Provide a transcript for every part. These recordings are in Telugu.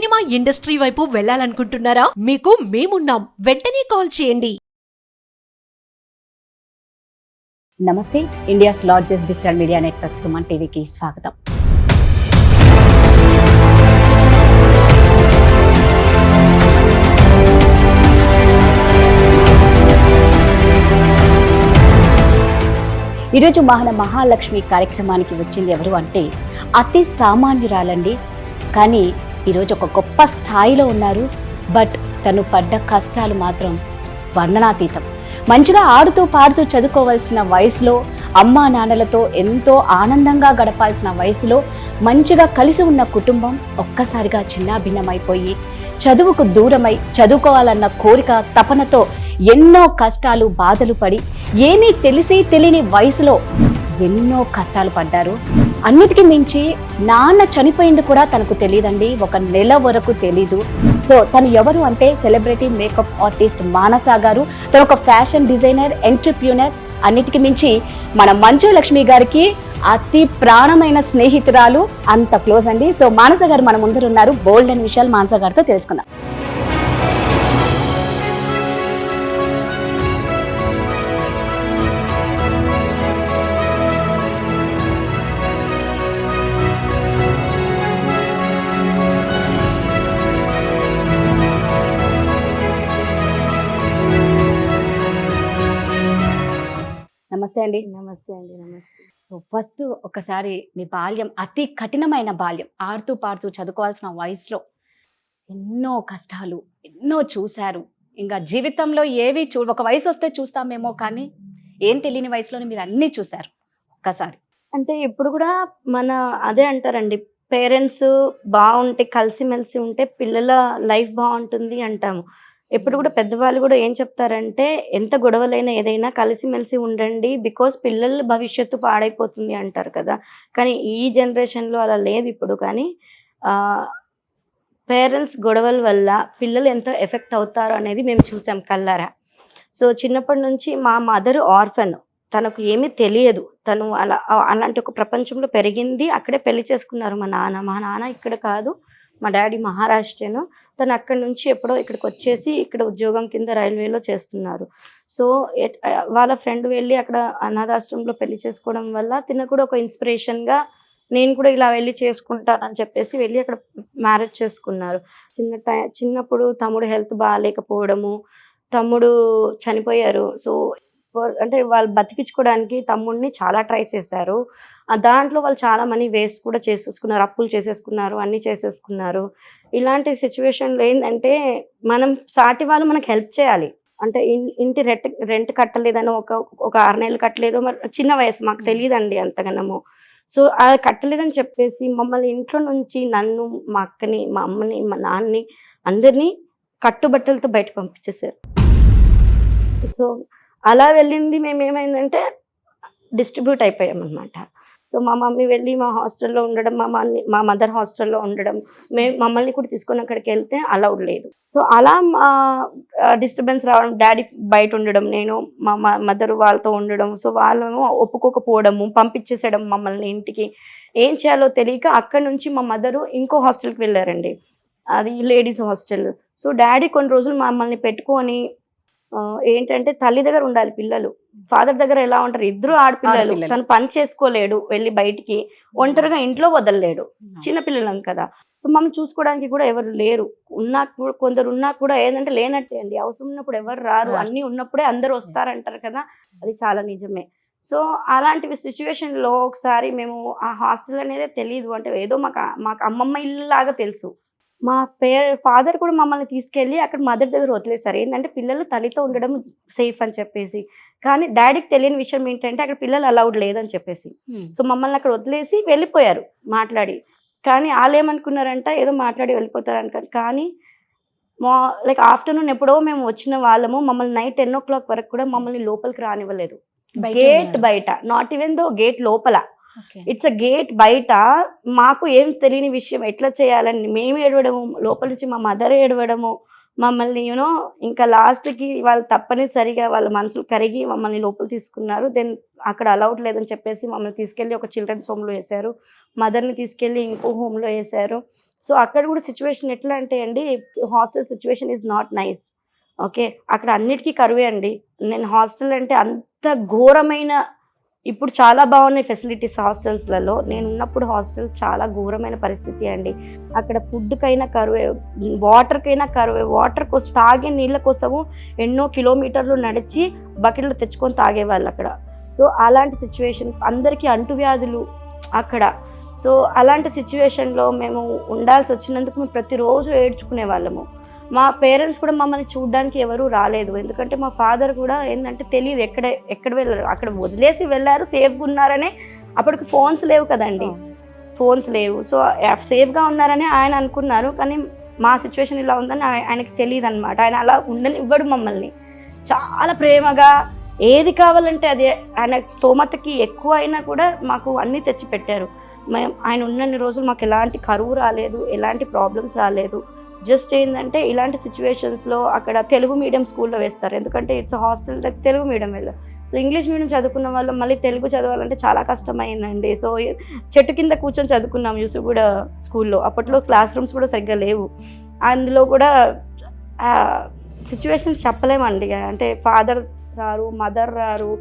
సినిమా ఇండస్ట్రీ వైపు వెళ్ళాలనుకుంటున్నారా? మీకు మేమున్నాం. వెంటనే కాల్ చేయండి. నమస్తే, India's largest digital media network Suman టీవీకి స్వాగతం. ఈరోజు మహాలక్ష్మి కార్యక్రమానికి వచ్చింది ఎవరు అంటే అతి సామాన్యురాలండి. కానీ ఈరోజు ఒక గొప్ప స్థాయిలో ఉన్నారు. బట్ తను పడ్డ కష్టాలు మాత్రం వర్ణనాతీతం. మంచిగా ఆడుతూ పాడుతూ చదువుకోవాల్సిన వయసులో, అమ్మా నాన్నలతో ఎంతో ఆనందంగా గడపాల్సిన వయసులో మంచిగా కలిసి ఉన్న కుటుంబం ఒక్కసారిగా చిన్నాభిన్నమైపోయి చదువుకు దూరమై చదువుకోవాలన్న కోరిక తపనతో ఎన్నో కష్టాలు బాధలు పడి ఏమీ తెలియని వయసులో ఎన్నో కష్టాలు పడ్డారు. అన్నిటికీ మించి నాన్న చనిపోయింది కూడా తనకు తెలియదండి. ఒక నెల వరకు తెలీదు. సో తను ఎవరు అంటే సెలబ్రిటీ మేకప్ ఆర్టిస్ట్ మానస గారు. తను ఒక ఫ్యాషన్ డిజైనర్, ఎంటర్‌ప్రెన్యూర్. అన్నిటికీ మించి మన మంచు లక్ష్మి గారికి అతి ప్రాణమైన స్నేహితురాలు, అంత క్లోజ్ అండి. సో మానస గారు మన ముందర ఉన్నారు. బోల్డ్ అనే విషయాలు మానస గారితో తెలుసుకుందాం. నమస్తే అండి. నమస్తే అండి. నమస్తే. సో ఫస్ట్ ఒకసారి మీ బాల్యం, అతి కఠినమైన బాల్యం, ఆడుతూ పాడుతూ చదువుకోవాల్సిన వయసులో ఎన్నో కష్టాలు ఎన్నో చూశారు. ఇంకా జీవితంలో ఏవి ఒక వయసు వస్తే చూస్తామేమో, కానీ ఏం తెలియని వయసులోనే మీరు అన్నీ చూశారు ఒక్కసారి. అంటే ఇప్పుడు కూడా మన అదే అంటారండి, పేరెంట్స్ బాగుంటే కలిసిమెలిసి ఉంటే పిల్లల లైఫ్ బాగుంటుంది అంటాము. ఎప్పుడు కూడా పెద్దవాళ్ళు కూడా ఏం చెప్తారంటే, ఎంత గొడవలైనా ఏదైనా కలిసిమెలిసి ఉండండి, బికాస్ పిల్లల భవిష్యత్తు పాడైపోతుంది అంటారు కదా. కానీ ఈ జనరేషన్లో అలా లేదు ఇప్పుడు. కానీ పేరెంట్స్ గొడవల వల్ల పిల్లలు ఎంత ఎఫెక్ట్ అవుతారు అనేది మేము చూసాం కళ్ళారా. సో చిన్నప్పటి నుంచి మా మదర్ ఆర్ఫన్, తనకు ఏమీ తెలియదు. తను అలాంటి ఒక ప్రపంచంలో పెరిగింది. అక్కడే పెళ్లి చేసుకున్నారు మా నాన్న ఇక్కడ కాదు, మా డాడీ మహారాష్ట్రను. తను అక్కడి నుంచి ఎప్పుడో ఇక్కడికి వచ్చేసి ఇక్కడ ఉద్యోగం కింద రైల్వేలో చేస్తున్నారు. సో వాళ్ళ ఫ్రెండ్ వెళ్ళి అక్కడ అనాథాశ్రమంలో పెళ్లి చేసుకోవడం వల్ల తిన కూడా ఒక ఇన్స్పిరేషన్గా నేను కూడా ఇలా వెళ్ళి చేసుకుంటానని చెప్పేసి వెళ్ళి అక్కడ మ్యారేజ్ చేసుకున్నారు. చిన్నప్పుడు తమ్ముడు హెల్త్ బాగాలేకపోవడము, తమ్ముడు చనిపోయారు. సో అంటే వాళ్ళు బతికించుకోవడానికి తమ్ముడిని చాలా ట్రై చేశారు. దాంట్లో వాళ్ళు చాలా మనీ వేస్ట్ కూడా చేసేసుకున్నారు, అప్పులు చేసేసుకున్నారు, అన్నీ చేసేసుకున్నారు. ఇలాంటి సిచ్యువేషన్లో ఏంటంటే, మనం సాటి వాళ్ళు మనకు హెల్ప్ చేయాలి. అంటే ఇంటి రెంట్ కట్టలేదని ఒక 6 నెలలు కట్టలేదు. మరి చిన్న వయసు, మాకు తెలియదండి అంతగానము. సో అది కట్టలేదని చెప్పేసి మమ్మల్ని ఇంట్లో నుంచి, నన్ను, మా అక్కని, మా అమ్మని, మా నాన్నని, అందరినీ కట్టుబట్టలతో బయట పంపించేశారు. సో అలా వెళ్ళింది మేము ఏమైందంటే డిస్ట్రిబ్యూట్ అయిపోయామన్నమాట. సో మా మమ్మీ వెళ్ళి మా హాస్టల్లో ఉండడం, మా మదర్ హాస్టల్లో ఉండడం, మమ్మల్ని కూడా తీసుకొని అక్కడికి వెళ్తే అలౌడ్ లేదు. సో అలా డిస్టర్బెన్స్ రావడం, డాడీ బయట ఉండడం, నేను మా మదర్ వాళ్ళతో ఉండడం. సో వాళ్ళేమో ఒప్పుకోకపోవడము, పంపించేసేయడం మమ్మల్ని ఇంటికి. ఏం చేయాలో తెలియక అక్కడి నుంచి మా మదరు ఇంకో హాస్టల్కి వెళ్ళారండి, అది లేడీస్ హాస్టల్. సో డాడీ కొన్ని రోజులు మమ్మల్ని పెట్టుకొని, ఏంటంటే తల్లి దగ్గర ఉండాలి పిల్లలు, ఫాదర్ దగ్గర ఎలా ఉంటారు, ఇద్దరు ఆడపిల్లలు. తను పని చేసుకోలేడు, వెళ్ళి బయటికి ఒంటరిగా ఇంట్లో వదలలేడు, చిన్నపిల్లలం కదా. సో మమ్మల్ని చూసుకోవడానికి కూడా ఎవరు లేరు. కొందరు ఉన్నా కూడా ఏంటంటే లేనట్టే అండి. అవసరం ఉన్నప్పుడు ఎవరు రారు, అన్నీ ఉన్నప్పుడే అందరు వస్తారంటారు కదా, అది చాలా నిజమే. సో అలాంటి సిచ్యువేషన్లో ఒకసారి మేము ఆ హాస్టల్ అనేది తెలియదు, అంటే ఏదో మాకు అమ్మమ్మ ఇల్లు లాగా తెలుసు. మా ఫాదర్ కూడా మమ్మల్ని తీసుకెళ్ళి అక్కడ మదర్ దగ్గర వదిలేశారు. ఏంటంటే పిల్లలు తల్లితో ఉండడం సేఫ్ అని చెప్పేసి. కానీ డాడీకి తెలియని విషయం ఏంటంటే అక్కడ పిల్లలు అలౌడ్ లేదని చెప్పేసి. సో మమ్మల్ని అక్కడ వదిలేసి వెళ్ళిపోయారు మాట్లాడి. కానీ వాళ్ళు ఏమనుకున్నారంట, ఏదో మాట్లాడి వెళ్ళిపోతారు అనుకోని. కానీ లైక్ ఆఫ్టర్నూన్ ఎప్పుడో మేము వచ్చిన వాళ్ళము, మమ్మల్ని నైట్ 10 o'clock వరకు కూడా మమ్మల్ని లోపలికి రానివ్వలేదు. గేట్ బయట, నాట్ ఈవెన్ దో గేట్ లోపల, ఇట్స్ అ గేట్ బయట. మాకు ఏం తెలియని విషయం, ఎట్లా చేయాలని మేము ఏడవడము, లోపల నుంచి మా మదర్ ఏడవడము, మమ్మల్ని ఇంకా లాస్ట్కి వాళ్ళు తప్పనిసరిగా వాళ్ళ మనసులు కరిగి మమ్మల్ని లోపల తీసుకున్నారు. దెన్ అక్కడ అలౌడ్ లేదని చెప్పేసి మమ్మల్ని తీసుకెళ్ళి ఒక చిల్డ్రన్స్ హోమ్లో వేశారు, మదర్ని తీసుకెళ్ళి ఇంకో హోమ్లో వేశారు. సో అక్కడ కూడా సిచ్యువేషన్ ఎట్లా అంటే అండి, hostel situation is not nice. Okay, అక్కడ అన్నిటికీ కరువే అండి. నేను హాస్టల్ అంటే అంత ఘోరమైన, ఇప్పుడు చాలా బాగున్నాయి ఫెసిలిటీస్ హాస్టల్స్లలో. నేను ఉన్నప్పుడు హాస్టల్ చాలా ఘోరమైన పరిస్థితి అండి. అక్కడ ఫుడ్కైనా కరువే, వాటర్కైనా కరువే. వాటర్ కోసం, తాగే నీళ్ళ కోసము ఎన్నో కిలోమీటర్లు నడిచి బకెట్లు తెచ్చుకొని తాగేవాళ్ళు అక్కడ. సో అలాంటి సిచ్యువేషన్, అందరికీ అంటువ్యాధులు అక్కడ. సో అలాంటి సిచ్యువేషన్లో మేము ఉండాల్సి వచ్చినందుకు మేము ప్రతిరోజు ఏడ్చుకునే వాళ్ళము. మా పేరెంట్స్ కూడా మమ్మల్ని చూడడానికి ఎవరూ రాలేదు. ఎందుకంటే మా ఫాదర్ కూడా ఏంటంటే తెలియదు ఎక్కడ వెళ్ళారు, అక్కడ వదిలేసి వెళ్ళారు, సేఫ్గా ఉన్నారనే. అప్పటికి ఫోన్స్ లేవు కదండి, ఫోన్స్ లేవు. సో సేఫ్గా ఉన్నారని ఆయన అనుకున్నారు, కానీ మా సిచ్యువేషన్ ఇలా ఉందని ఆయనకి తెలియదు అనమాట. ఆయన అలా ఉండనివ్వడు మమ్మల్ని. చాలా ప్రేమగా ఏది కావాలంటే అదే, ఆయన స్తోమతకి ఎక్కువ అయినా కూడా మాకు అన్నీ తెచ్చి పెట్టారు. ఆయన ఉన్నన్ని రోజులు మాకు ఎలాంటి కరువు రాలేదు, ఎలాంటి ప్రాబ్లమ్స్ రాలేదు. జస్ట్ ఏంటంటే ఇలాంటి సిచ్యువేషన్స్లో అక్కడ తెలుగు మీడియం స్కూల్లో వేస్తారు, ఎందుకంటే ఇట్స్ హాస్టల్, తెలుగు మీడియం వెళ్ళారు. సో ఇంగ్లీష్ మీడియం చదువుకున్న వాళ్ళు మళ్ళీ తెలుగు చదవాలంటే చాలా కష్టమైందండి. సో చెట్టు కింద కూర్చొని చదువుకున్నాం యూసుగూడ స్కూల్లో. అప్పట్లో క్లాస్ రూమ్స్ కూడా సరిగ్గా లేవు. అందులో కూడా సిచ్యువేషన్స్ చెప్పలేమండి. అంటే ఫాదర్ రారు, మదర్ రారు,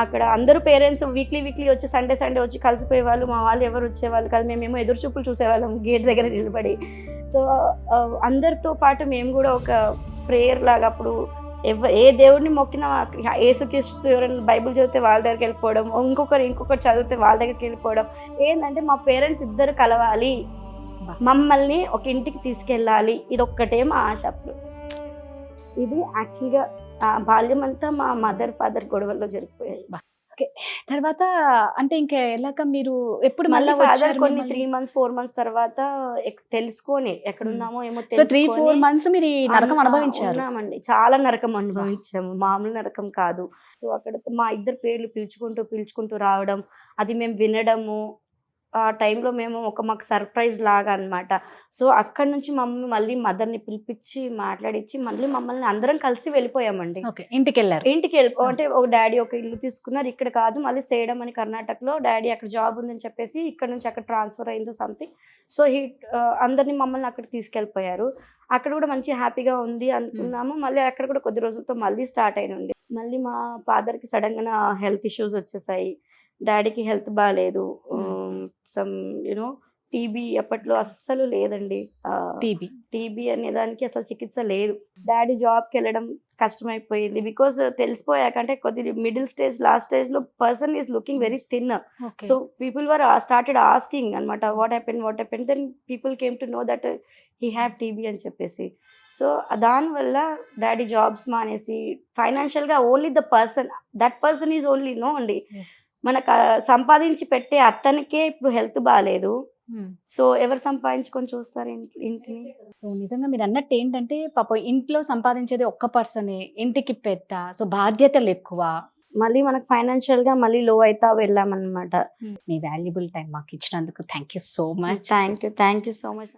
అక్కడ అందరూ పేరెంట్స్ వీక్లీ వచ్చి సండే వచ్చి కలిసిపోయే వాళ్ళు. మా వాళ్ళు ఎవరు వచ్చేవాళ్ళు కాదు, మేమేమో ఎదురు చూపులు చూసేవాళ్ళం గేట్ దగ్గర నిలబడి. సో అందరితో పాటు మేము కూడా ఒక ప్రేయర్ లాగా, అప్పుడు ఏ దేవుడిని మొక్కినా యేసుక్రీస్తు ఎవరైనా బైబిల్ చదివితే వాళ్ళ దగ్గరికి వెళ్ళిపోవడం, ఇంకొకరు చదివితే వాళ్ళ దగ్గరికి వెళ్ళిపోవడం. ఏంటంటే మా పేరెంట్స్ ఇద్దరు కలవాలి, మమ్మల్ని ఒక ఇంటికి తీసుకెళ్ళాలి, ఇది ఒక్కటే మా ఆశ. అప్పుడు ఇది యాక్చువల్గా బాల్యం అంతా మా మదర్ ఫాదర్ గొడవల్లో జరిగిపోయాయి. తర్వాత అంటే ఇంకా ఎలాగ మీరు ఎప్పుడు మళ్ళీ మళ్ళీ ఫాదర్ కొన్ని 3 months 4 months తర్వాత తెలుసుకొని ఎక్కడున్నామో ఏమో సో 3-4 months మీరు ఈ నరకం అనుభవించారు. ఉన్నామండి, చాలా నరకం అనుభవించాము, మామూలు నరకం కాదు. సో అక్కడ మా ఇద్దరు పేర్లు పిలుచుకుంటూ రావడం, అది మేము వినడము. ఆ టైంలో మేము మాకు సర్ప్రైజ్ లాగా అనమాట. సో అక్కడ నుంచి మళ్ళీ మదర్ని పిలిపించి మాట్లాడించి మళ్ళీ మమ్మల్ని అందరం కలిసి వెళ్ళిపోయామండి. ఇంటికి అంటే ఒక డాడీ ఒక ఇల్లు తీసుకున్నారు, ఇక్కడ కాదు, మళ్ళీ సేడం అని కర్ణాటకలో డాడీ అక్కడ జాబ్ ఉందని చెప్పేసి ఇక్కడ నుంచి అక్కడ ట్రాన్స్ఫర్ అయిందో సంథింగ్. సో అందరినీ మమ్మల్ని అక్కడికి తీసుకెళ్ళిపోయారు. అక్కడ కూడా మంచి హ్యాపీగా ఉంది అనుకున్నాము. మళ్ళీ అక్కడ కూడా కొద్ది రోజులతో మళ్ళీ స్టార్ట్ అయినండి. మళ్ళీ మా ఫాదర్కి సడన్గా హెల్త్ ఇష్యూస్ వచ్చేసాయి, డాడీకి హెల్త్ బాగాలేదు, సమ్ యూనో టీబీ అప్పట్లో అస్సలు లేదండి. టీబీ అనే దానికి అసలు చికిత్స లేదు. డాడీ జాబ్కి వెళ్ళడం కష్టమైపోయింది, బికాస్ తెలిసిపోయాక, అంటే కొద్ది మిడిల్ స్టేజ్ లాస్ట్ స్టేజ్లో person is looking very thin. So people were started asking అనమాట, what happen. Then people came to know that he have TB అని చెప్పేసి. సో దానివల్ల డాడీ జాబ్స్ మానేసి ఫైనాన్షియల్గా only that person is only no అండి. మనకు సంపాదించి పెట్టే అతనికే ఇప్పుడు హెల్త్ బాగాలేదు. సో ఎవరు సంపాదించుకొని చూస్తారు ఇంటిని? సో నిజంగా మీరు అన్నట్టు ఏంటంటే పాపం ఇంట్లో సంపాదించేది ఒక్క పర్సనే, ఇంటికి పెద్ద, సో బాధ్యతలు ఎక్కువ. మళ్ళీ మనకు ఫైనాన్షియల్ గా మళ్ళీ లో అవుతా వెళ్ళామన్నమాట. మీ వాల్యుబుల్ టైం మాకు ఇచ్చినందుకు thank you so much. Thank you so much.